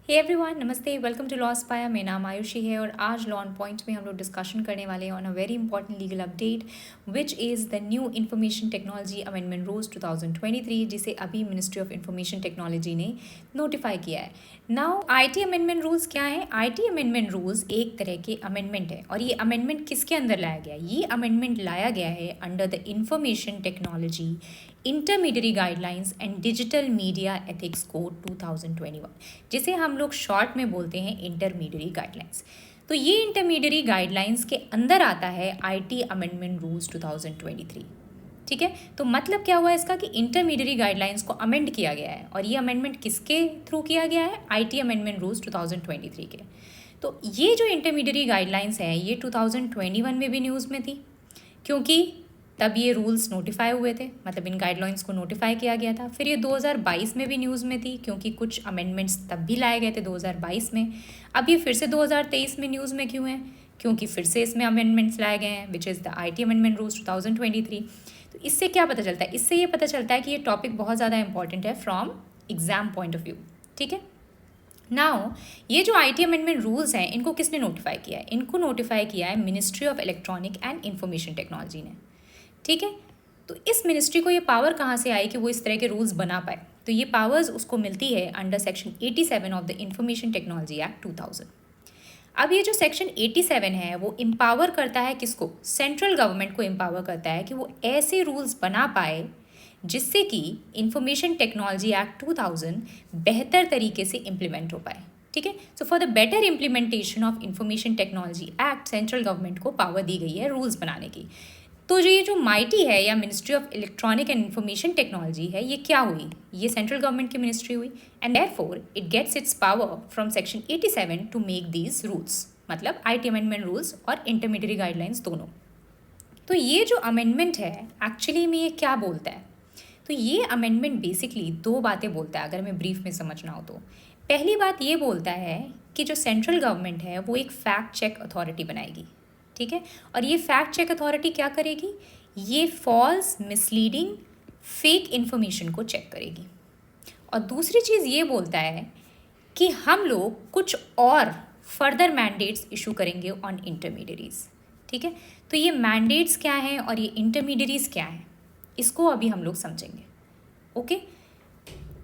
Hey everyone, नमस्ते, welcome to law स्पाया। मेरा नाम आयुषी है और आज लॉ ऑन पॉइंट में हम लोग डिस्कशन करने वाले हैं on a very important legal update which is the new information technology amendment rules 2023, जिसे अभी मिनिस्ट्री ऑफ इंफॉर्मेशन टेक्नोलॉजी ने नोटिफाई किया है। नाउ आईटी अमेंडमेंट रूल्स क्या है? आईटी अमेंडमेंट रूल्स एक तरह के अमेंडमेंट है और ये अमेंडमेंट किसके अंदर लाया गया है? ये अमेंडमेंट लाया गया है under the information technology intermediary guidelines and digital media ethics code 2021, जिसे हम लोग शॉर्ट में बोलते हैं इंटरमीडियरी गाइडलाइंस। तो ये इंटरमीडियरी गाइडलाइंस के अंदर आता है आईटी अमेंडमेंट रूल्स 2023। ठीक है, तो मतलब क्या हुआ इसका कि इंटरमीडियरी गाइडलाइंस को अमेंड किया गया है और ये अमेंडमेंट किसके थ्रू किया गया है? आईटी अमेंडमेंट रूल्स 2023 के। तो ये जो इंटरमीडियरी गाइडलाइंस है ये 2021 में भी न्यूज़ में थी, क्योंकि तब ये रूल्स नोटिफाई हुए थे, मतलब इन गाइडलाइंस को नोटिफाई किया गया था। फिर ये 2022 में भी न्यूज़ में थी, क्योंकि कुछ अमेंडमेंट्स तब भी लाए गए थे 2022 में। अब ये फिर से 2023 में न्यूज़ में क्यों है? क्योंकि फिर से इसमें अमेंडमेंट्स लाए गए हैं, which is the IT amendment rules 2023। तो इससे क्या पता चलता है? इससे ये पता चलता है कि ये टॉपिक बहुत ज़्यादा इंपॉर्टेंट है from exam point of view. ठीक है, नाउ ये जो आईटी अमेंडमेंट रूल्स हैं इनको किसने नोटिफाई किया है? इनको नोटिफाई किया है ministry of electronic and information technology ने। ठीक है, तो इस मिनिस्ट्री को ये पावर कहाँ से आई कि वो इस तरह के रूल्स बना पाए? तो ये पावर्स उसको मिलती है under section 87 of the information technology act 2000। अब ये जो सेक्शन 87 है वो एम्पावर करता है किसको? सेंट्रल गवर्नमेंट को एम्पावर करता है कि वो ऐसे रूल्स बना पाए जिससे कि इंफॉर्मेशन टेक्नोलॉजी एक्ट 2000 बेहतर तरीके से इम्प्लीमेंट हो पाए। ठीक है, so for the better implementation of information technology act central government को पावर दी गई है रूल्स बनाने की। तो जो ये जो माइटी है या ministry of electronic and information technology है, ये क्या हुई? ये सेंट्रल गवर्नमेंट की मिनिस्ट्री हुई and therefore it gets its power from section 87 to make these rules, मतलब आईटी अमेंडमेंट रूल्स और इंटरमीडियरी गाइडलाइंस दोनों। तो ये जो अमेंडमेंट है एक्चुअली में ये क्या बोलता है? तो ये अमेंडमेंट बेसिकली दो बातें बोलता है, अगर हमें ब्रीफ में समझना हो तो। पहली बात ये बोलता है कि जो सेंट्रल गवर्नमेंट है वो एक फैक्ट चेक अथॉरिटी बनाएगी। ठीक है, और ये फैक्ट चेक अथॉरिटी क्या करेगी? ये फॉल्स, मिसलीडिंग, फेक इन्फॉर्मेशन को चेक करेगी। और दूसरी चीज़ ये बोलता है कि हम लोग कुछ और फर्दर मैंडेट्स इशू करेंगे ऑन इंटरमीडियरीज। ठीक है, तो ये मैंडेट्स क्या हैं और ये इंटरमीडियरीज क्या हैं, इसको अभी हम लोग समझेंगे। ओके,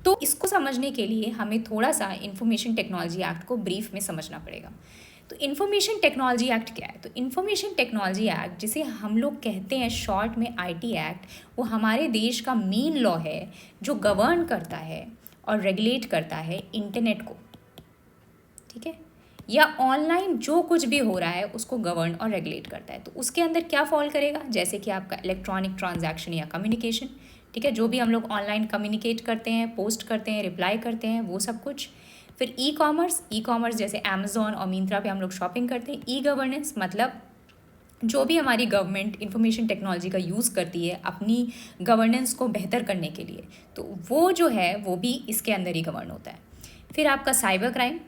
तो इसको समझने के लिए हमें थोड़ा सा इंफॉर्मेशन टेक्नोलॉजी एक्ट को ब्रीफ में समझना पड़ेगा। तो इंफॉर्मेशन टेक्नोलॉजी एक्ट क्या है? तो इंफॉर्मेशन टेक्नोलॉजी एक्ट, जिसे हम लोग कहते हैं शॉर्ट में आईटी एक्ट, वो हमारे देश का मेन लॉ है जो गवर्न करता है और रेगुलेट करता है इंटरनेट को। ठीक है, या ऑनलाइन जो कुछ भी हो रहा है उसको गवर्न और रेगुलेट करता है। तो उसके अंदर क्या फॉल करेगा? जैसे कि आपका इलेक्ट्रॉनिक ट्रांजैक्शन या कम्युनिकेशन। ठीक है, जो भी हम लोग ऑनलाइन कम्युनिकेट करते हैं, पोस्ट करते हैं, रिप्लाई करते हैं, वो सब कुछ। फिर ई कॉमर्स जैसे अमेजोन और मिंत्रा पे हम लोग शॉपिंग करते हैं। ई गवर्नेंस मतलब जो भी हमारी गवर्नमेंट इंफॉर्मेशन टेक्नोलॉजी का यूज़ करती है अपनी गवर्नेंस को बेहतर करने के लिए, तो वो जो है वो भी इसके अंदर ही गवर्न होता है। फिर आपका साइबर क्राइम,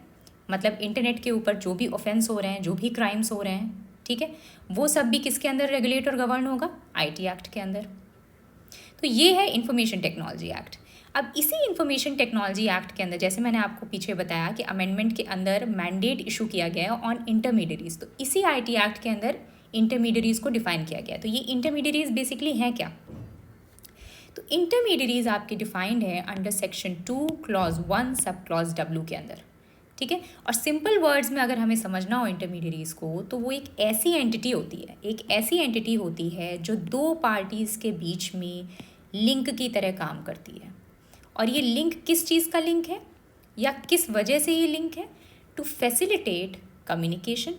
मतलब इंटरनेट के ऊपर जो भी ऑफेंस हो रहे हैं, जो भी क्राइम्स हो रहे हैं, ठीक है, वो सब भी किसके अंदर रेगुलेट और गवर्न होगा? आईटी एक्ट के अंदर। तो ये है इंफॉर्मेशन टेक्नोलॉजी एक्ट। अब इसी इंफॉर्मेशन टेक्नोलॉजी एक्ट के अंदर, जैसे मैंने आपको पीछे बताया कि अमेंडमेंट के अंदर मैंडेट इशू किया गया है ऑन इंटरमीडियरीज, तो इसी आईटी एक्ट के अंदर इंटरमीडियरीज को डिफाइन किया गया है। तो ये इंटरमीडियरीज बेसिकली हैं क्या? तो इंटरमीडियरीज आपकी डिफाइंड है under section 2 clause 1 sub clause W के अंदर। ठीक है, और सिंपल वर्ड्स में अगर हमें समझना हो इंटरमीडियरीज को, तो वो एक ऐसी एंटिटी होती है जो दो पार्टीज़ के बीच में लिंक की तरह काम करती है। और ये लिंक किस चीज़ का लिंक है या किस वजह से ये लिंक है? To facilitate communication,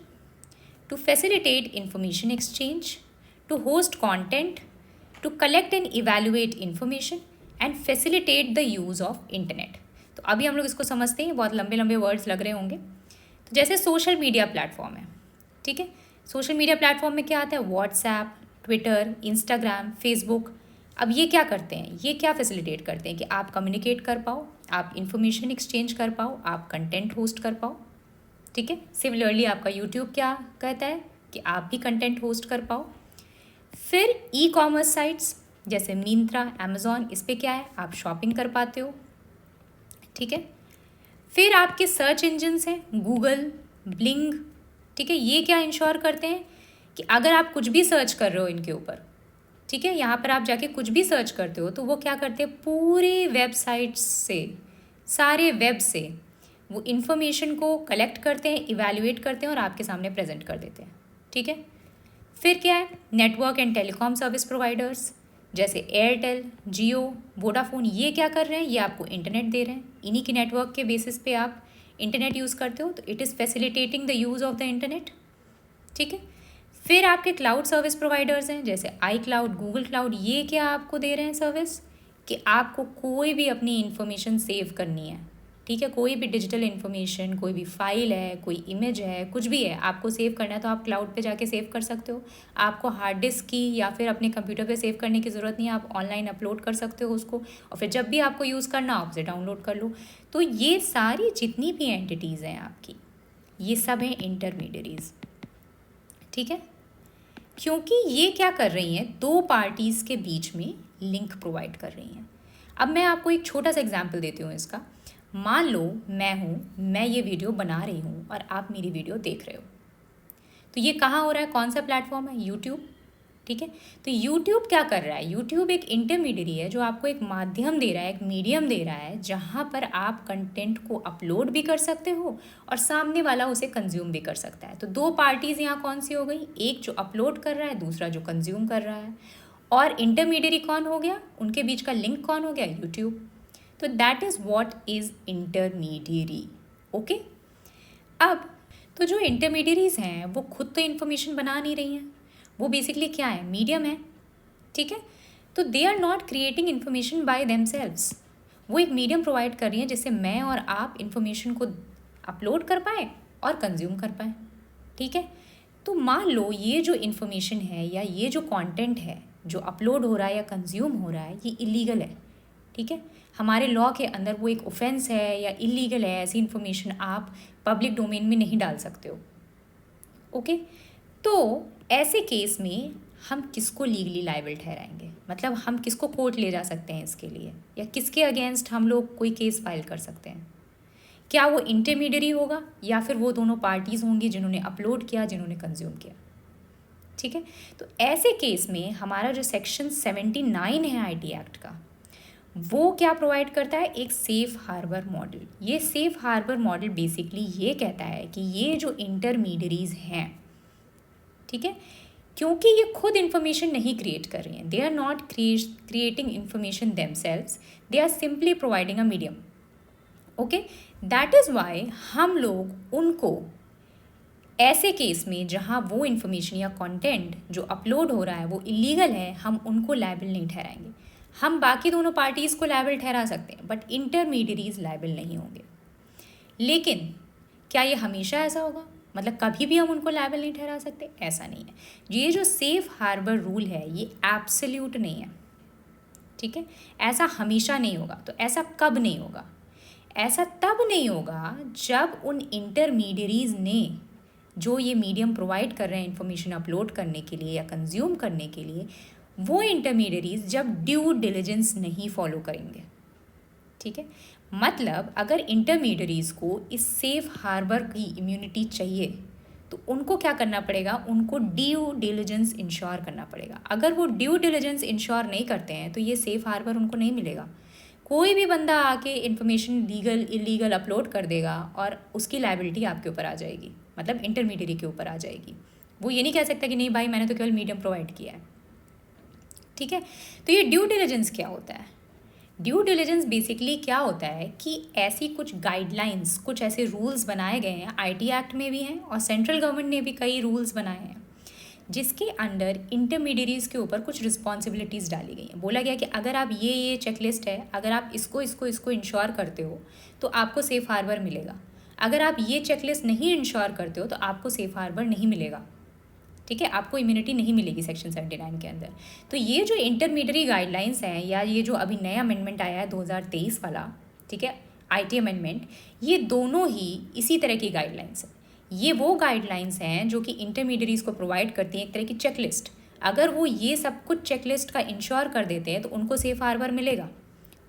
to facilitate information exchange, to host content, to collect and evaluate information and facilitate the use of internet. तो अभी हम लोग इसको समझते हैं, बहुत लंबे लंबे वर्ड्स लग रहे होंगे। तो जैसे सोशल मीडिया प्लेटफॉर्म है, ठीक है, सोशल मीडिया प्लेटफॉर्म में क्या आता है? WhatsApp, Twitter, Instagram, Facebook. अब ये क्या करते हैं? ये क्या फैसिलिटेट करते हैं कि आप कम्युनिकेट कर पाओ, आप इंफॉर्मेशन एक्सचेंज कर पाओ, आप कंटेंट होस्ट कर पाओ। ठीक है, सिमिलरली आपका यूट्यूब क्या कहता है कि आप भी कंटेंट होस्ट कर पाओ। फिर ई कॉमर्स साइट्स जैसे मिंत्रा, अमेजोन, इस पे क्या है? आप शॉपिंग कर पाते हो। ठीक है, फिर आपके सर्च इंजन्स हैं गूगल, ब्लिंग, ठीक है, ये क्या इंश्योर करते हैं कि अगर आप कुछ भी सर्च कर रहे हो इनके ऊपर, ठीक है, यहाँ पर आप जाके कुछ भी सर्च करते हो तो वो क्या करते हैं, पूरे वेबसाइट्स से, सारे वेब से वो इन्फॉर्मेशन को कलेक्ट करते हैं, इवैल्यूएट करते हैं और आपके सामने प्रेजेंट कर देते हैं, ठीक है। फिर क्या है, network and telecom service providers जैसे एयरटेल, जियो, वोडाफोन, ये क्या कर रहे हैं, ये आपको इंटरनेट दे रहे हैं, इन्हीं के नेटवर्क के बेसिस पे आप इंटरनेट यूज़ करते हो, तो it is facilitating the use of the internet, ठीक है। फिर आपके क्लाउड सर्विस प्रोवाइडर्स हैं जैसे आई क्लाउड, गूगल क्लाउड, ये क्या आपको दे रहे हैं सर्विस कि आपको कोई भी अपनी इन्फॉर्मेशन सेव करनी है, ठीक है, कोई भी डिजिटल इन्फॉर्मेशन, कोई भी फाइल है, कोई इमेज है, कुछ भी है, आपको सेव करना है तो आप क्लाउड पे जाके सेव कर सकते हो। आपको हार्ड डिस्क की या फिर अपने कंप्यूटर पे सेव करने की ज़रूरत नहीं है, आप ऑनलाइन अपलोड कर सकते हो उसको, और फिर जब भी आपको यूज़ करना आप उसे डाउनलोड कर लो। तो ये सारी जितनी भी एंटिटीज़ हैं आपकी, ये सब हैं इंटरमीडियरीज, ठीक है, क्योंकि ये क्या कर रही हैं, दो पार्टीज़ के बीच में लिंक प्रोवाइड कर रही हैं। अब मैं आपको एक छोटा सा एग्जांपल देती हूँ इसका। मान लो मैं ये वीडियो बना रही हूँ और आप मेरी वीडियो देख रहे हो, तो ये कहाँ हो रहा है, कौन सा प्लेटफॉर्म है, यूट्यूब, ठीक है। तो यूट्यूब क्या कर रहा है, यूट्यूब एक इंटरमीडियरी है जो आपको एक माध्यम दे रहा है, एक मीडियम दे रहा है, जहाँ पर आप कंटेंट को अपलोड भी कर सकते हो और सामने वाला उसे कंज्यूम भी कर सकता है। तो दो पार्टीज़ यहाँ कौन सी हो गई, एक जो अपलोड कर रहा है, दूसरा जो कंज्यूम कर रहा है, और इंटरमीडियरी कौन हो गया, उनके बीच का लिंक कौन हो गया, यूट्यूब। तो that is what is intermediary, okay. अब तो जो इंटरमीडियरीज हैं वो खुद तो इन्फॉर्मेशन बना नहीं रही हैं, वो बेसिकली क्या है, मीडियम है, ठीक है। तो they are not creating information by themselves, वो एक मीडियम प्रोवाइड कर रही हैं जिससे मैं और आप इन्फॉर्मेशन को अपलोड कर पाए और कंज्यूम कर पाए, ठीक है। तो मान लो ये जो इन्फॉर्मेशन है या ये जो कंटेंट है जो अपलोड हो रहा है या कंज्यूम हो रहा है, ये इलीगल है, ठीक है। हमारे लॉ के अंदर वो एक ऑफेंस है या इलीगल है, ऐसी इन्फॉर्मेशन आप पब्लिक डोमेन में नहीं डाल सकते हो, ओके। तो ऐसे केस में हम किसको लीगली लायबल ठहराएंगे, मतलब हम किसको कोर्ट ले जा सकते हैं इसके लिए, या किसके अगेंस्ट हम लोग कोई केस फाइल कर सकते हैं, क्या वो इंटरमीडियरी होगा या फिर वो दोनों पार्टीज़ होंगी जिन्होंने अपलोड किया, जिन्होंने कंज्यूम किया, ठीक है। तो ऐसे केस में हमारा जो सेक्शन 79 है आईटी एक्ट का, वो क्या प्रोवाइड करता है, एक सेफ हार्बर मॉडल। ये सेफ हार्बर मॉडल बेसिकली ये कहता है कि ये जो इंटरमीडियरीज हैं, ठीक है, क्योंकि ये खुद इन्फॉर्मेशन नहीं क्रिएट कर रही हैं, they are not creating information themselves, they are simply providing a medium, okay. That is why हम लोग उनको ऐसे केस में जहाँ वो इन्फॉर्मेशन या कंटेंट जो अपलोड हो रहा है वो इलीगल है, हम उनको लायबल नहीं ठहराएंगे। हम बाकी दोनों पार्टीज़ को लायबल ठहरा सकते हैं बट इंटरमीडियरीज लायबल नहीं होंगे। लेकिन क्या ये हमेशा ऐसा होगा, मतलब कभी भी हम उनको लायबल नहीं ठहरा सकते, ऐसा नहीं है। ये जो सेफ हार्बर रूल है ये एब्सोल्यूट नहीं है, ठीक है, ऐसा हमेशा नहीं होगा। तो ऐसा कब नहीं होगा, ऐसा तब नहीं होगा जब उन इंटरमीडियरीज ने जो ये मीडियम प्रोवाइड कर रहे हैं इन्फॉर्मेशन अपलोड करने के लिए या कंज्यूम करने के लिए, वो इंटरमीडियरीज जब ड्यू डिलिजेंस नहीं फॉलो करेंगे, ठीक है। मतलब अगर इंटरमीडियरीज को इस सेफ हार्बर की इम्यूनिटी चाहिए तो उनको क्या करना पड़ेगा, उनको ड्यू डिलिजेंस इंश्योर करना पड़ेगा। अगर वो ड्यू डिलिजेंस इंश्योर नहीं करते हैं तो ये सेफ हार्बर उनको नहीं मिलेगा। कोई भी बंदा आके इन्फॉर्मेशन लीगल इलीगल अपलोड कर देगा और उसकी लायबिलिटी आपके ऊपर आ जाएगी, मतलब इंटरमीडियरी के ऊपर आ जाएगी। वो ये नहीं कह सकता कि नहीं भाई मैंने तो केवल मीडियम प्रोवाइड किया है, ठीक है। तो ये ड्यू डिलिजेंस क्या होता है, ड्यू डिलिजेंस बेसिकली क्या होता है कि ऐसी कुछ गाइडलाइंस, कुछ ऐसे रूल्स बनाए गए हैं, आईटी एक्ट में भी हैं और सेंट्रल गवर्नमेंट ने भी कई रूल्स बनाए हैं जिसके अंडर इंटरमीडियरीज़ के ऊपर कुछ रिस्पॉन्सिबिलिटीज़ डाली गई हैं। बोला गया कि अगर आप ये चेकलिस्ट है, अगर आप इसको इसको इसको इंश्योर करते हो तो आपको सेफ हार्बर मिलेगा, अगर आप ये चेकलिस्ट नहीं इंश्योर करते हो तो आपको सेफ हार्बर नहीं मिलेगा, ठीक है, आपको इम्यूनिटी नहीं मिलेगी सेक्शन 79 के अंदर। तो ये जो इंटरमीडियरी गाइडलाइंस हैं या ये जो अभी नया अमेंडमेंट आया है 2023 वाला, ठीक है, आईटी अमेंडमेंट, ये दोनों ही इसी तरह की गाइडलाइंस हैं। ये वो गाइडलाइंस हैं जो कि इंटरमीडियरीज को प्रोवाइड करती हैं एक तरह की चेकलिस्ट। अगर वो ये सब कुछ चेकलिस्ट का इंश्योर कर देते हैं तो उनको सेफ हार्बर मिलेगा,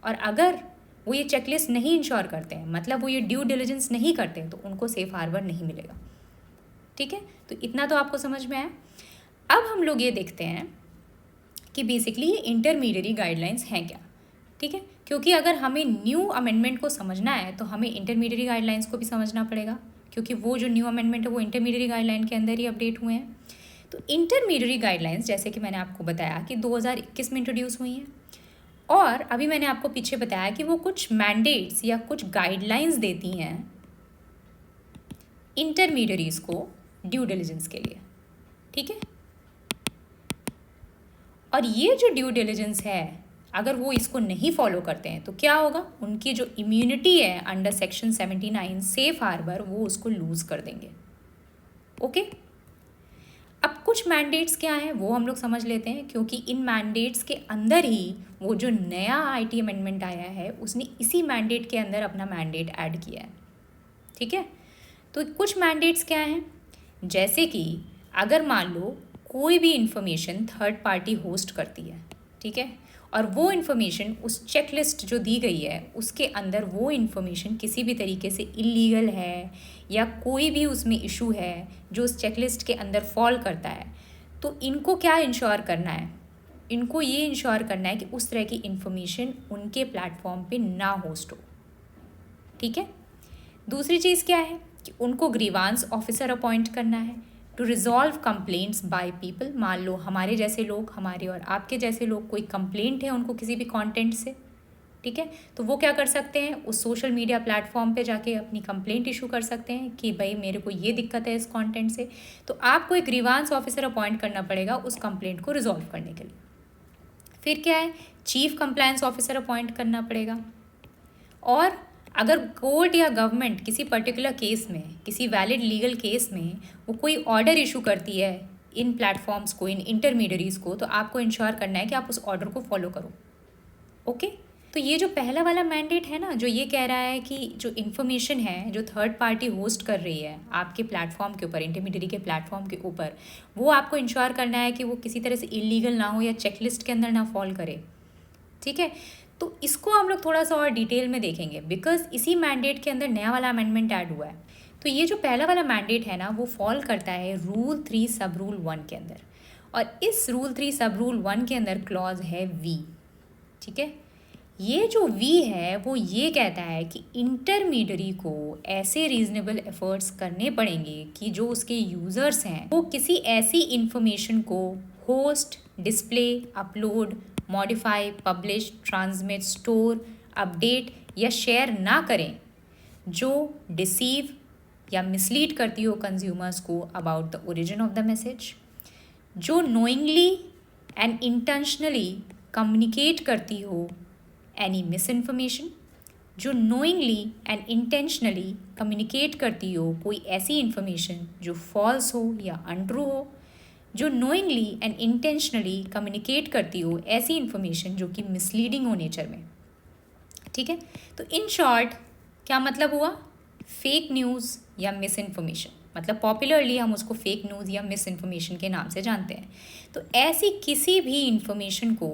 और अगर वो ये चेकलिस्ट नहीं इंश्योर करते हैं, मतलब वो ये ड्यू डिलिजेंस नहीं करते हैं, तो उनको सेफ हार्बर नहीं मिलेगा। ठीक है, तो इतना तो आपको समझ में आया। अब हम लोग ये देखते हैं कि बेसिकली ये इंटरमीडियरी गाइडलाइंस हैं क्या। ठीक है, क्योंकि अगर हमें न्यू अमेंडमेंट को समझना है तो हमें इंटरमीडियरी गाइडलाइंस को भी समझना पड़ेगा, क्योंकि वो जो न्यू अमेंडमेंट है वो इंटरमीडियरी गाइडलाइन के अंदर ही अपडेट हुए हैं। तो इंटरमीडियरी गाइडलाइंस जैसे कि मैंने आपको बताया कि 2021 में इंट्रोड्यूस हुई हैं, और अभी मैंने आपको पीछे बताया कि वो कुछ मैंडेट्स या कुछ गाइडलाइंस देती हैं इंटरमीडियरीज को ड्यू डिलिजेंस के लिए। ठीक है, और ये जो ड्यू डिलिजेंस है अगर वो इसको नहीं फॉलो करते हैं तो क्या होगा, उनकी जो इम्यूनिटी है अंडर सेक्शन 79 सेफ हार्बर वो उसको लूज कर देंगे। ओके, अब कुछ मैंडेट्स क्या हैं वो हम लोग समझ लेते हैं, क्योंकि इन मैंडेट्स के अंदर ही वो जो नया आईटी अमेंडमेंट आया है उसने इसी मैंडेट के अंदर अपना मैंडेट ऐड किया है। ठीक है, तो कुछ मैंडेट्स क्या हैं, जैसे कि अगर मान लो कोई भी इंफॉर्मेशन थर्ड पार्टी होस्ट करती है, ठीक है, और वो इन्फॉर्मेशन उस चेकलिस्ट जो दी गई है उसके अंदर वो इन्फॉर्मेशन किसी भी तरीके से इलीगल है या कोई भी उसमें इशू है जो उस चेकलिस्ट के अंदर फॉल करता है, तो इनको क्या इंश्योर करना है, इनको ये इंश्योर करना है कि उस तरह की इन्फॉर्मेशन उनके प्लेटफॉर्म पे ना होस्ट हो। ठीक है, दूसरी चीज़ क्या है कि उनको ग्रीवांस ऑफिसर अपॉइंट करना है to resolve complaints by people. मान लो हमारे जैसे लोग, हमारे और आपके जैसे लोग, कोई कंप्लेंट है उनको किसी भी कंटेंट से, ठीक है, तो वो क्या कर सकते हैं, उस सोशल मीडिया प्लेटफॉर्म पे जाके अपनी कंप्लेंट इशू कर सकते हैं कि भाई मेरे को ये दिक्कत है इस कंटेंट से, तो आपको एक ग्रीवांस ऑफिसर अपॉइंट करना पड़ेगा उस कंप्लेंट को रिजॉल्व करने के लिए। फिर क्या है, चीफ कंप्लायंस ऑफिसर अपॉइंट करना पड़ेगा। और अगर कोर्ट या गवर्नमेंट किसी पर्टिकुलर केस में, किसी वैलिड लीगल केस में वो कोई ऑर्डर इशू करती है इन प्लेटफॉर्म्स को, इन इंटरमीडियरीज को, तो आपको इंश्योर करना है कि आप उस ऑर्डर को फॉलो करो। ओके, तो ये जो पहला वाला मैंडेट है ना, जो ये कह रहा है कि जो इन्फॉर्मेशन है जो थर्ड पार्टी होस्ट कर रही है आपके प्लेटफॉर्म के ऊपर, इंटरमीडियरी के प्लेटफॉर्म के ऊपर, वो आपको इंश्योर करना है कि वो किसी तरह से इलीगल ना हो या चेकलिस्ट के अंदर ना फॉल करे। ठीक है, तो इसको हम लोग थोड़ा सा और डिटेल में देखेंगे, बिकॉज इसी मैंडेट के अंदर नया वाला अमेंडमेंट ऐड हुआ है। तो ये जो पहला वाला मैंडेट है ना वो फॉल करता है रूल 3 सब रूल 1 के अंदर, और इस रूल 3 सब रूल 1 के अंदर क्लॉज है वी। ठीक है, ये जो वी है वो ये कहता है कि इंटरमीडियरी को ऐसे रीजनेबल एफर्ट्स करने पड़ेंगे कि जो उसके यूज़र्स हैं वो किसी ऐसी इंफॉर्मेशन को host, display, upload, modify, publish, transmit, store, update या शेयर ना करें जो डिसीव या मिसलीड करती हो कंज्यूमर्स को about the origin of the message, जो नोइंगली एंड इंटेंशनली कम्युनिकेट करती हो एनी मिस इन्फॉर्मेशन, जो नोइंगली एंड इंटेंशनली कम्युनिकेट करती हो कोई ऐसी इन्फॉर्मेशन जो फॉल्स हो या अनट्रू हो, जो नोइंगली एंड इंटेंशनली कम्युनिकेट करती हो ऐसी इन्फॉर्मेशन जो कि मिसलीडिंग हो नेचर में। ठीक है, तो इन शॉर्ट क्या मतलब हुआ, फेक न्यूज़ या मिस इन्फॉर्मेशन, मतलब पॉपुलरली हम उसको फेक न्यूज़ या मिस इन्फॉर्मेशन के नाम से जानते हैं। तो ऐसी किसी भी इन्फॉर्मेशन को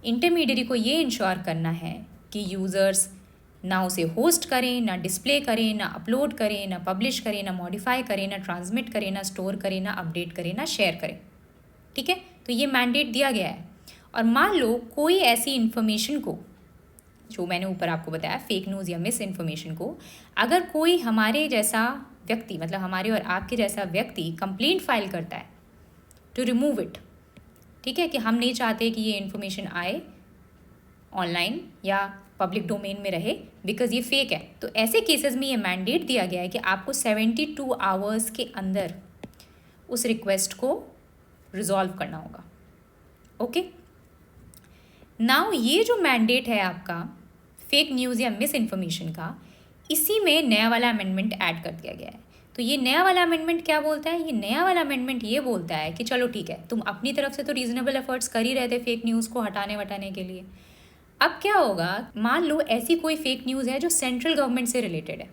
इंटरमीडियरी को ये इंश्योर करना है कि यूज़र्स ना उसे होस्ट करें, ना डिस्प्ले करें, ना अपलोड करें, ना पब्लिश करें, ना मॉडिफाई करें, ना ट्रांसमिट करें, ना स्टोर करें, ना अपडेट करें, ना शेयर करें। ठीक है, तो ये मैंडेट दिया गया है। और मान लो कोई ऐसी इन्फॉर्मेशन को, जो मैंने ऊपर आपको बताया फेक न्यूज़ या मिस इन्फॉर्मेशन को, अगर कोई हमारे जैसा व्यक्ति, मतलब हमारे और आपके जैसा व्यक्ति कंप्लेंट फाइल करता है टू रिमूव इट, ठीक है, कि हम नहीं चाहते कि ये इन्फॉर्मेशन आए ऑनलाइन या पब्लिक डोमेन में रहे बिकॉज ये फेक है, तो ऐसे केसेस में ये मैंडेट दिया गया है कि आपको 72 आवर्स के अंदर उस रिक्वेस्ट को रिजॉल्व करना होगा। ओके, नाउ ये जो मैंडेट है आपका फेक न्यूज़ या मिस इन्फॉर्मेशन का, इसी में नया वाला अमेंडमेंट ऐड कर दिया गया है। तो ये नया वाला अमेंडमेंट क्या बोलता है, ये नया वाला अमेंडमेंट ये बोलता है कि चलो ठीक है, तुम अपनी तरफ से तो रीजनेबल एफर्ट्स कर ही रहे थे फेक न्यूज़ को हटाने वटाने के लिए, अब क्या होगा, मान लो ऐसी कोई फेक न्यूज़ है जो सेंट्रल गवर्नमेंट से रिलेटेड है,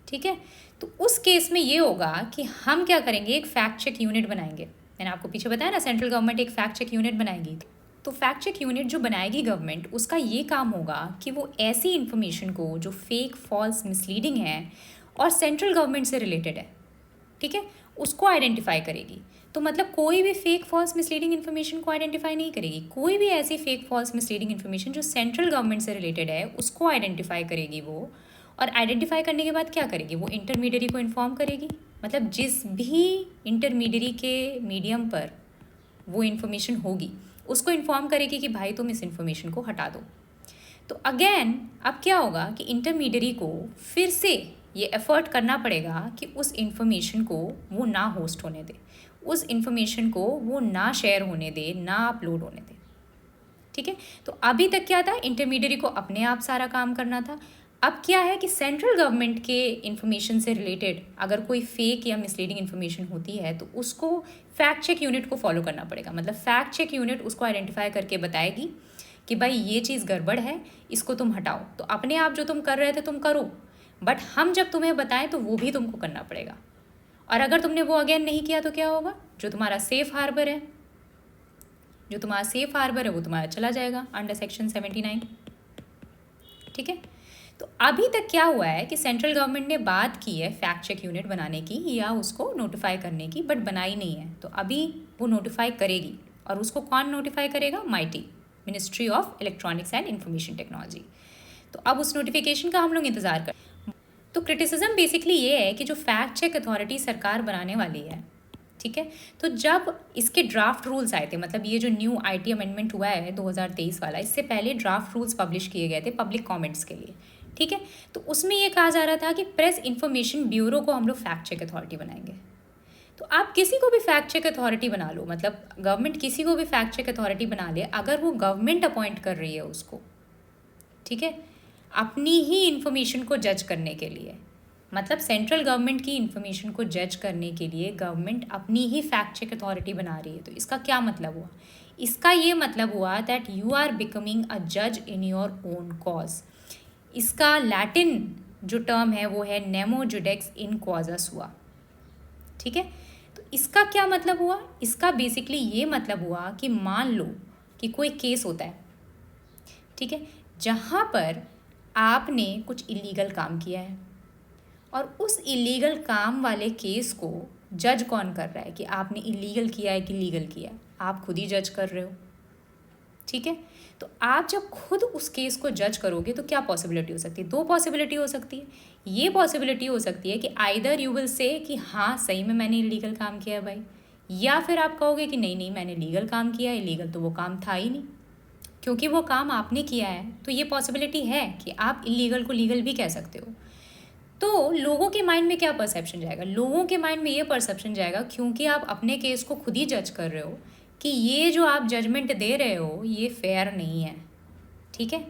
ठीक है, तो उस केस में ये होगा कि हम क्या करेंगे, एक फैक्ट चेक यूनिट बनाएंगे। मैंने आपको पीछे बताया ना, सेंट्रल गवर्नमेंट एक फैक्ट चेक यूनिट बनाएगी, तो फैक्ट चेक यूनिट जो बनाएगी गवर्नमेंट, उसका ये काम होगा कि वो ऐसी इन्फॉर्मेशन को जो फेक, फॉल्स, मिसलीडिंग है और सेंट्रल गवर्नमेंट से रिलेटेड है, ठीक है, उसको आइडेंटिफाई करेगी। तो मतलब कोई भी फेक, फॉल्स, मिसलीडिंग इन्फॉर्मेशन को आइडेंटिफाई नहीं करेगी। कोई भी ऐसी फेक, फॉल्स, मिसलीडिंग इन्फॉर्मेशन जो सेंट्रल गवर्नमेंट से रिलेटेड है उसको आइडेंटिफाई करेगी वो। और आइडेंटिफाई करने के बाद क्या करेगी, वो इंटरमीडियरी को इन्फॉर्म करेगी। मतलब जिस भी इंटरमीडियरी के मीडियम पर वो इन्फॉर्मेशन होगी उसको इन्फॉर्म करेगी कि भाई तुम इस इन्फॉर्मेशन को हटा दो। तो अगेन अब क्या होगा कि इंटरमीडियरी को फिर से ये एफर्ट करना पड़ेगा कि उस इन्फॉर्मेशन को वो ना होस्ट होने दे, उस इन्फॉर्मेशन को वो ना शेयर होने दे, ना अपलोड होने दे, ठीक है। तो अभी तक क्या था, इंटरमीडियरी को अपने आप सारा काम करना था। अब क्या है कि सेंट्रल गवर्नमेंट के इन्फॉर्मेशन से रिलेटेड अगर कोई फेक या मिसलीडिंग इन्फॉर्मेशन होती है तो उसको फैक्ट चेक यूनिट को फॉलो करना पड़ेगा। मतलब फैक्ट चेक यूनिट उसको आइडेंटिफाई करके बताएगी कि भाई ये चीज़ गड़बड़ है, इसको तुम हटाओ। तो अपने आप जो तुम कर रहे थे तुम करो, बट हम जब तुम्हें बताएं तो वो भी तुमको करना पड़ेगा। और अगर तुमने वो अगेन नहीं किया तो क्या होगा, जो तुम्हारा सेफ हार्बर है, जो तुम्हारा सेफ हार्बर है वो तुम्हारा चला जाएगा अंडर सेक्शन 79, ठीक है। तो अभी तक क्या हुआ है कि सेंट्रल गवर्नमेंट ने बात की है फैक्ट चेक यूनिट बनाने की या उसको नोटिफाई करने की, बट बनाई नहीं है। तो अभी वो नोटिफाई करेगी। और उसको कौन नोटिफाई करेगा, mighty, ministry of electronics and information technology. तो अब उस नोटिफिकेशन का हम लोग इंतज़ार कर। तो क्रिटिसिज्म बेसिकली ये है कि जो फैक्ट चेक अथॉरिटी सरकार बनाने वाली है, ठीक है, तो जब इसके ड्राफ्ट रूल्स आए थे, मतलब ये जो न्यू आईटी अमेंडमेंट हुआ है 2023 वाला, इससे पहले ड्राफ्ट रूल्स पब्लिश किए गए थे पब्लिक कमेंट्स के लिए, ठीक है। तो उसमें ये कहा जा रहा था कि प्रेस इंफॉर्मेशन ब्यूरो को हम लोग फैक्ट चेक अथॉरिटी बनाएंगे। तो आप किसी को भी फैक्ट चेक अथॉरिटी बना लो, मतलब गवर्नमेंट किसी को भी फैक्ट चेक अथॉरिटी बना ले, अगर वो गवर्नमेंट अपॉइंट कर रही है उसको, ठीक है, अपनी ही इन्फॉर्मेशन को जज करने के लिए, मतलब सेंट्रल गवर्नमेंट की इन्फॉर्मेशन को जज करने के लिए गवर्नमेंट अपनी ही फैक्ट चेक अथॉरिटी बना रही है। तो इसका क्या मतलब हुआ, इसका ये मतलब हुआ that you are becoming a जज इन योर ओन कॉज। इसका लैटिन जो टर्म है वो है नेमो जुडेक्स इन क्वाजा सुआ, ठीक है। तो इसका क्या मतलब हुआ, इसका बेसिकली ये मतलब हुआ कि मान लो कि कोई केस होता है, ठीक है, जहाँ पर आपने कुछ इलीगल काम किया है और उस इलीगल काम वाले केस को जज कौन कर रहा है कि आपने इलीगल किया है कि लीगल किया है, आप खुद ही जज कर रहे हो, ठीक है। तो आप जब खुद उस केस को जज करोगे तो क्या पॉसिबिलिटी हो सकती है, दो पॉसिबिलिटी हो सकती है। ये पॉसिबिलिटी हो सकती है कि आइदर यू विल से कि हाँ सही में मैंने इलीगल काम किया है भाई, या फिर आप कहोगे कि नहीं नहीं मैंने लीगल काम किया है, इलीगल तो वो काम था ही नहीं, क्योंकि वो काम आपने किया है। तो ये पॉसिबिलिटी है कि आप इलीगल को लीगल भी कह सकते हो। तो लोगों के माइंड में क्या परसेप्शन जाएगा, लोगों के माइंड में ये परसेप्शन जाएगा, क्योंकि आप अपने केस को खुद ही जज कर रहे हो, कि ये जो आप जजमेंट दे रहे हो ये फेयर नहीं है, ठीक है।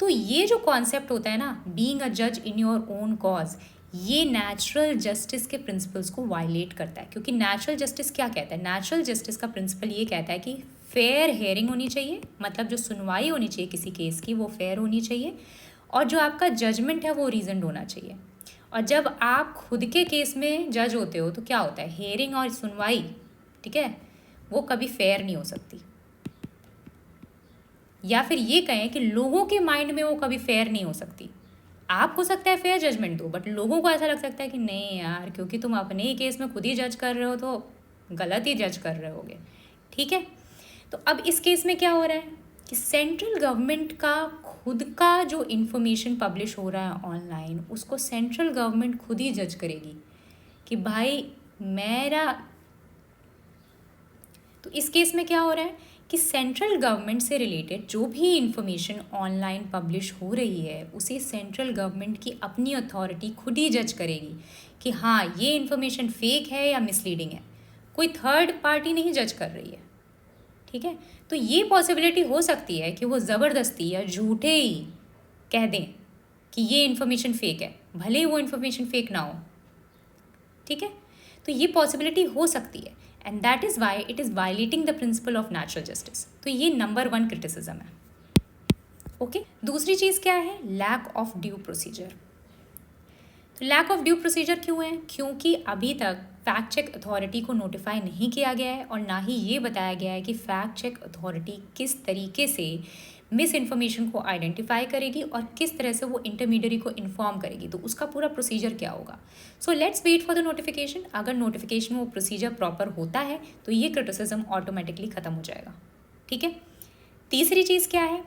तो ये जो कॉन्सेप्ट होता है ना, बीइंग अ जज इन योर ओन कॉज, ये नेचुरल जस्टिस के प्रिंसिपल्स को वायलेट करता है। क्योंकि नेचुरल जस्टिस क्या कहता है, नेचुरल जस्टिस का प्रिंसिपल ये कहता है कि फेयर हेयरिंग होनी चाहिए, मतलब जो सुनवाई होनी चाहिए किसी केस की वो फेयर होनी चाहिए, और जो आपका जजमेंट है वो रीजनड होना चाहिए। और जब आप खुद के केस में जज होते हो तो क्या होता है, हेयरिंग और सुनवाई, ठीक है, वो कभी फेयर नहीं हो सकती। या फिर ये कहें कि लोगों के माइंड में वो कभी फेयर नहीं हो सकती। आप हो सकता है फेयर जजमेंट दो, बट लोगों को ऐसा लग सकता है कि नहीं यार, क्योंकि तुम अपने ही केस में खुद ही जज कर रहे हो तो गलत ही जज कर रहे होगे, ठीक है। तो अब इस केस में क्या हो रहा है कि सेंट्रल गवर्नमेंट का खुद का जो इन्फॉर्मेशन पब्लिश हो रहा है ऑनलाइन, उसको सेंट्रल गवर्नमेंट खुद ही जज करेगी कि भाई मेरा। तो इस केस में क्या हो रहा है कि सेंट्रल गवर्नमेंट से रिलेटेड जो भी इंफॉर्मेशन ऑनलाइन पब्लिश हो रही है उसे सेंट्रल गवर्नमेंट की अपनी अथॉरिटी खुद ही जज करेगी कि हाँ ये इन्फॉर्मेशन फेक है या मिसलीडिंग है, कोई थर्ड पार्टी नहीं जज कर रही है, ठीक है। तो ये पॉसिबिलिटी हो सकती है कि वो ज़बरदस्ती या झूठे ही कह दें कि ये इन्फॉर्मेशन फेक है, भले ही वो इन्फॉर्मेशन फेक ना हो, ठीक है। तो ये पॉसिबिलिटी हो सकती है, and that is why it is violating the principle of natural justice. तो ये नंबर 1 क्रिटिसिज्म है, ओके। दूसरी चीज़ क्या है, लैक ऑफ ड्यू प्रोसीजर। तो लैक ऑफ ड्यू प्रोसीजर क्यों है? क्योंकि अभी तक फैक्ट चेक अथॉरिटी को नोटिफाई नहीं किया गया है और ना ही ये बताया गया है कि फैक्ट चेक अथॉरिटी किस तरीके से मिस इन्फॉर्मेशन को आइडेंटिफाई करेगी और किस तरह से वो इंटरमीडियरी को इन्फॉर्म करेगी, तो उसका पूरा प्रोसीजर क्या होगा। So let's wait for the notification. अगर नोटिफिकेशन में वो प्रोसीजर प्रॉपर होता है तो ये क्रिटिसिज्म ऑटोमेटिकली ख़त्म हो जाएगा। ठीक है, तीसरी चीज़ क्या है?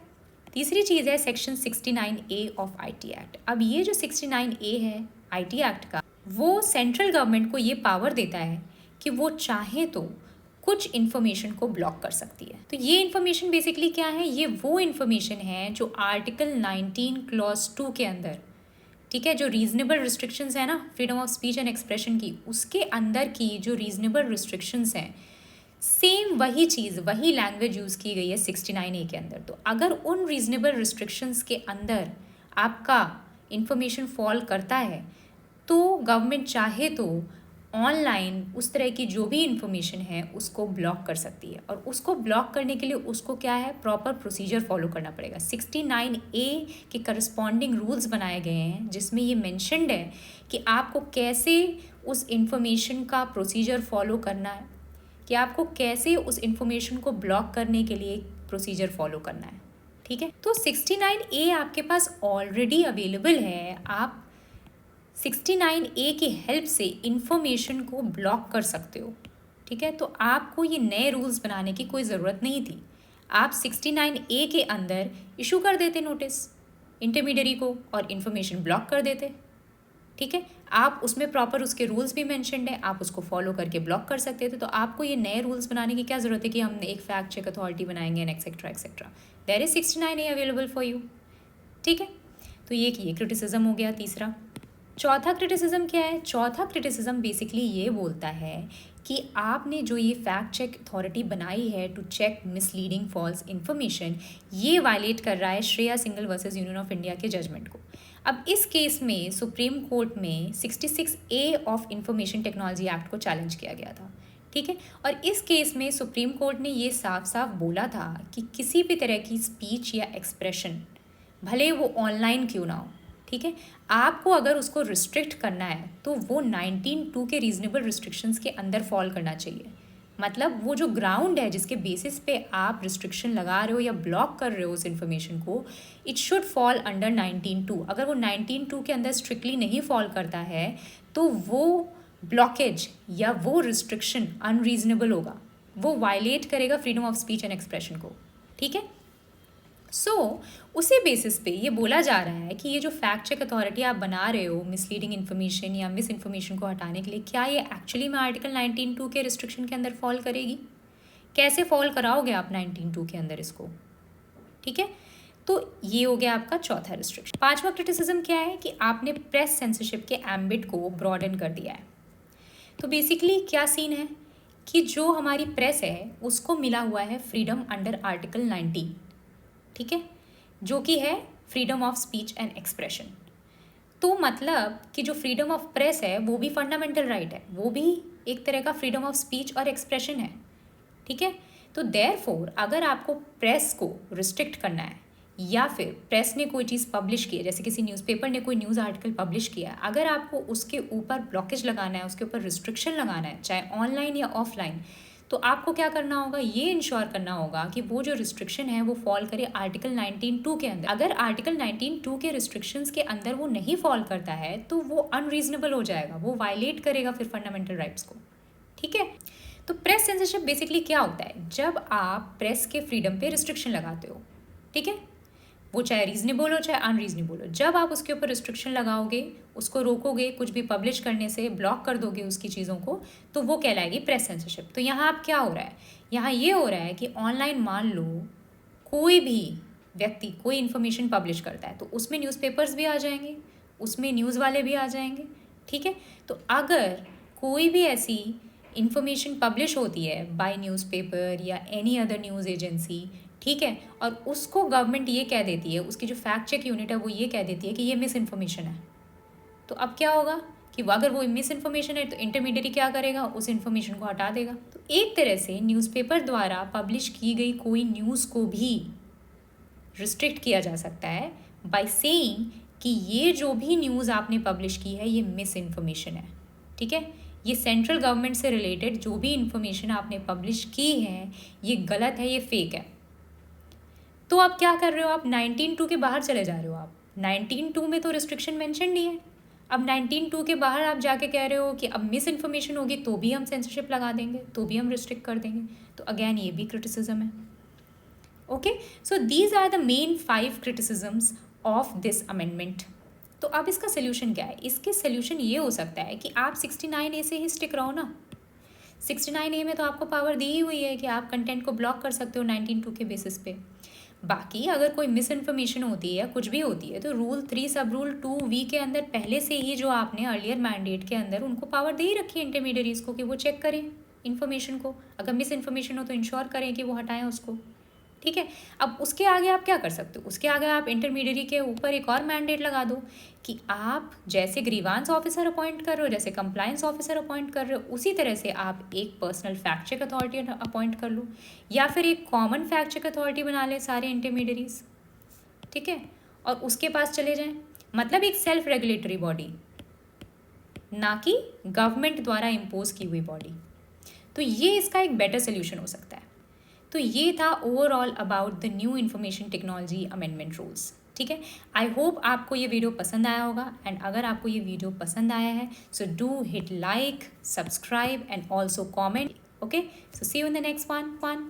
तीसरी चीज़ है section 69A of IT act. अब ये जो 69A है IT एक्ट का, वो सेंट्रल गवर्नमेंट को ये पावर देता है कि वो चाहे तो कुछ इन्फॉर्मेशन को ब्लॉक कर सकती है। तो ये इन्फॉर्मेशन बेसिकली क्या है? ये वो इन्फॉर्मेशन है जो आर्टिकल 19 क्लॉज 2 के अंदर, ठीक है, जो रीजनेबल रिस्ट्रिक्शंस है ना freedom of speech and expression की, उसके अंदर की जो रीजनेबल रिस्ट्रिक्शंस हैं, सेम वही चीज़, वही लैंग्वेज यूज़ की गई है 69A के अंदर। तो अगर उन रीजनेबल रिस्ट्रिक्शंस के अंदर आपका इंफॉर्मेशन फॉल करता है तो गवर्नमेंट चाहे तो ऑनलाइन उस तरह की जो भी इंफॉर्मेशन है उसको ब्लॉक कर सकती है। और उसको ब्लॉक करने के लिए उसको क्या है, प्रॉपर प्रोसीजर फॉलो करना पड़ेगा। 69A के करस्पॉन्डिंग रूल्स बनाए गए हैं जिसमें ये मेंशन्ड है कि आपको कैसे उस इंफॉर्मेशन का प्रोसीजर फॉलो करना है, कि आपको कैसे उस इंफॉर्मेशन को ब्लॉक करने के लिए प्रोसीजर फॉलो करना है। ठीक है, तो 69A आपके पास ऑलरेडी अवेलेबल है। आप 69A की हेल्प से इंफॉर्मेशन को ब्लॉक कर सकते हो। ठीक है, तो आपको ये नए रूल्स बनाने की कोई ज़रूरत नहीं थी। आप 69A के अंदर इशू कर देते नोटिस इंटरमीडियरी को और इन्फॉर्मेशन ब्लॉक कर देते। ठीक है, आप उसमें प्रॉपर उसके रूल्स भी मेंशन्ड है, आप उसको फॉलो करके ब्लॉक कर सकते थे। तो आपको ये नए रूल्स बनाने की क्या ज़रूरत है कि हम एक फैक्ट चेक अथॉरिटी बनाएंगे and etcetera etcetera. There is 69A available for you. ठीक है, तो ये क्रिटिसिज्म हो गया तीसरा। चौथा क्रिटिसिज्म क्या है? चौथा क्रिटिसिज्म बेसिकली ये बोलता है कि आपने जो ये फैक्ट चेक अथॉरिटी बनाई है to check misleading false information, ये वायलेट कर रहा है Shreya Singhal versus Union of India के जजमेंट को। अब इस केस में सुप्रीम कोर्ट में 66A of information technology act को चैलेंज किया गया था। ठीक है, और इस केस में सुप्रीम कोर्ट ने ये साफ साफ बोला था कि किसी भी तरह की स्पीच या एक्सप्रेशन, भले वो ऑनलाइन क्यों ना हो, ठीक है, आपको अगर उसको रिस्ट्रिक्ट करना है तो वो 19(2) के रीजनेबल रिस्ट्रिक्शंस के अंदर फॉल करना चाहिए। मतलब वो जो ग्राउंड है जिसके बेसिस पे आप रिस्ट्रिक्शन लगा रहे हो या ब्लॉक कर रहे हो उस इन्फॉर्मेशन को, इट शुड फॉल अंडर 19(2). अगर वो 19(2) के अंदर स्ट्रिक्टली नहीं फॉल करता है तो वो ब्लॉकेज या वो रिस्ट्रिक्शन अनरीजनेबल होगा, वो वायलेट करेगा freedom of speech and expression को। ठीक है, उसी बेसिस पे ये बोला जा रहा है कि ये जो फैक्ट चेक अथॉरिटी आप बना रहे हो मिसलीडिंग इन्फॉर्मेशन या मिस इन्फॉर्मेशन को हटाने के लिए, क्या ये एक्चुअली में आर्टिकल 19(2) के रिस्ट्रिक्शन के अंदर फॉल करेगी? कैसे फॉल कराओगे आप 19(2) के अंदर इसको? ठीक है, तो ये हो गया आपका चौथा रिस्ट्रिक्शन। पांचवा क्रिटिसिज्म क्या है कि आपने प्रेस सेंसरशिप के एम्बिट को ब्रॉडन कर दिया है। तो बेसिकली क्या सीन है कि जो हमारी प्रेस है उसको मिला हुआ है फ्रीडम अंडर आर्टिकल 19, ठीक है, जो कि है freedom of speech and expression. तो मतलब कि जो फ्रीडम ऑफ प्रेस है वो भी फंडामेंटल राइट है, वो भी एक तरह का फ्रीडम ऑफ स्पीच और एक्सप्रेशन है। ठीक है, तो देयरफॉर अगर आपको प्रेस को रिस्ट्रिक्ट करना है या फिर प्रेस ने कोई चीज़ पब्लिश की है, जैसे किसी न्यूज़पेपर ने कोई न्यूज़ आर्टिकल पब्लिश किया है, अगर आपको उसके ऊपर ब्लॉकेज लगाना है, उसके ऊपर रिस्ट्रिक्शन लगाना है, चाहे ऑनलाइन या ऑफलाइन, तो आपको क्या करना होगा, ये इंश्योर करना होगा कि वो जो रिस्ट्रिक्शन है वो फॉल करे आर्टिकल 19(2) के अंदर। अगर आर्टिकल 19(2) के रिस्ट्रिक्शंस के अंदर वो नहीं फॉल करता है तो वो अनरीजनेबल हो जाएगा, वो वायलेट करेगा फिर फंडामेंटल राइट्स को। ठीक है, तो प्रेस सेंसरशिप बेसिकली क्या होता है? जब आप प्रेस के फ्रीडम पे रिस्ट्रिक्शन लगाते हो, ठीक है, वो चाहे रीजनेबल हो चाहे अनरीजनेबल हो, जब आप उसके ऊपर रिस्ट्रिक्शन लगाओगे, उसको रोकोगे कुछ भी पब्लिश करने से, ब्लॉक कर दोगे उसकी चीज़ों को, तो वो कहलाएगी प्रेस सेंसरशिप। तो यहाँ आप क्या हो रहा है, यहाँ ये हो रहा है कि ऑनलाइन मान लो कोई भी व्यक्ति कोई इन्फॉर्मेशन पब्लिश करता है तो उसमें न्यूज़पेपर्स भी आ जाएंगे, उसमें न्यूज़ वाले भी आ जाएंगे। ठीक है, तो अगर कोई भी ऐसी इन्फॉर्मेशन पब्लिश होती है बाय न्यूज़पेपर या एनी अदर न्यूज़ एजेंसी, ठीक है, और उसको गवर्नमेंट ये कह देती है, उसकी जो फैक्ट चेक यूनिट है वो ये कह देती है कि ये मिस इन्फॉर्मेशन है, तो अब क्या होगा कि अगर वो मिस इन्फॉर्मेशन है तो इंटरमीडियरी क्या करेगा, उस इन्फॉर्मेशन को हटा देगा। तो एक तरह से न्यूज़पेपर द्वारा पब्लिश की गई कोई न्यूज़ को भी रिस्ट्रिक्ट किया जा सकता है बाय सेइंग कि ये जो भी न्यूज़ आपने पब्लिश की है ये मिस इन्फॉर्मेशन है, ठीक है। ये सेंट्रल गवर्नमेंट से रिलेटेड जो भी इन्फॉर्मेशन आपने पब्लिश की है ये गलत है, ये फेक है। तो आप क्या कर रहे हो, आप 19(2) के बाहर चले जा रहे हो। आप 19(2) में तो रिस्ट्रिक्शन मेंशन नहीं है। अब 19(2) के बाहर आप जाके कह रहे हो कि अब मिस इन्फॉर्मेशन होगी तो भी हम सेंसरशिप लगा देंगे, तो भी हम रिस्ट्रिक्ट कर देंगे। तो अगेन ये भी क्रिटिसिज्म है। Okay, so these are the main 5 criticisms of this amendment. तो अब इसका सोल्यूशन क्या है? इसके सोल्यूशन ये हो सकता है कि आप 69A से ही स्टिक रहो ना। 69A में तो आपको पावर दी ही हुई है कि आप कंटेंट को ब्लॉक कर सकते हो 19(2) के बेसिस पे। बाकी अगर कोई मिस इन्फॉर्मेशन होती है, कुछ भी होती है, तो रूल 3 सब रूल 2V के अंदर पहले से ही जो आपने अर्लियर मैंडेट के अंदर उनको पावर दे ही रखी है इंटरमीडियरीज को कि वो चेक करें इन्फॉर्मेशन को। अगर मिस इन्फॉर्मेशन हो तो इंश्योर करें कि वो हटाएं उसको, ठीक है। अब उसके आगे आप क्या कर सकते हो? उसके आगे आप इंटरमीडियरी के ऊपर एक और मैंडेट लगा दो कि आप जैसे ग्रीवांस ऑफिसर अपॉइंट कर रहे हो, जैसे कंप्लायंस ऑफिसर अपॉइंट कर रहे हो, उसी तरह से आप एक personal fact check authority appoint कर लो, या फिर एक कॉमन फैक्ट चेक अथॉरिटी बना ले सारे इंटरमीडियरीज, ठीक है, और उसके पास चले जाएं। मतलब एक सेल्फ रेगुलेटरी बॉडी, ना कि गवर्नमेंट द्वारा इम्पोज की हुई बॉडी। तो ये इसका एक बेटर सोल्यूशन हो सकता है। तो ये था overall about the new information technology amendment rules, ठीक है। आई होप आपको ये वीडियो पसंद आया होगा, एंड अगर आपको ये वीडियो पसंद आया है so do hit like, subscribe and also comment. Okay, so see you in the next one.